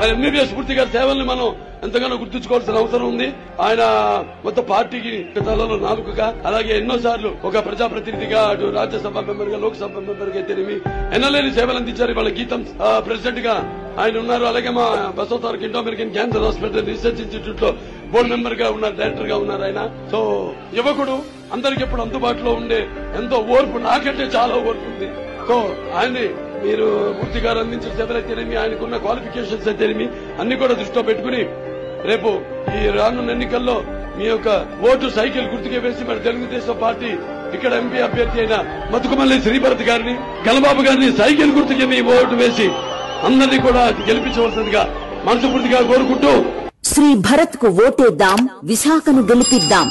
మరి ఎంబీబీఎస్ మూర్తి గారి సేవల్ని మనం ఎంతగానో గుర్తుంచుకోవాల్సిన అవసరం ఉంది. ఆయన మొత్తం పార్టీకి తలలో నాలుగుగా, అలాగే ఎన్నోసార్లు ఒక ప్రజాప్రతినిధిగా, అటు రాజ్యసభ మెంబర్ గా, లోక్సభ మెంబర్ గా తెలివి ఎన్నలేని సేవలు అందించారు. వాళ్ళ గీతం ప్రెసిడెంట్ గా ఆయన ఉన్నారు. అలాగే మా Basavatarak Indo American cancer hospital research institute లో బోర్డు మెంబర్ గా ఉన్నారు, డైరెక్టర్ గా ఉన్నారు ఆయన. సో యువకుడు, అందరికి ఎప్పుడు అందుబాటులో ఉండే ఎంతో ఓర్పు, నాకంటే చాలా ఓర్పు ఉంది. సో ఆయన్ని మీరు మూర్తి గారు అందించిన సేవలైతేనేమి, ఆయనకున్న క్వాలిఫికేషన్స్ అయితేనేమి అన్ని కూడా దృష్టిలో పెట్టుకుని రేపు ఈ రానున్న ఎన్నికల్లో మీ యొక్క ఓటు సైకిల్ గుర్తుకే వేసి మరి తెలుగుదేశం పార్టీ ఇక్కడ ఎంపీ అభ్యర్థి అయిన మతుకుమల్లి శ్రీభరత్ గారిని, గణబాబు గారిని సైకిల్ గుర్తుకే మీ ఓటు వేసి అందరినీ కూడా గెలిపించవలసిందిగా మనస్ఫూర్తిగా కోరుకుంటూ శ్రీ భరత్ కు ఓటేద్దాం, విశాఖను గెలిపిద్దాం.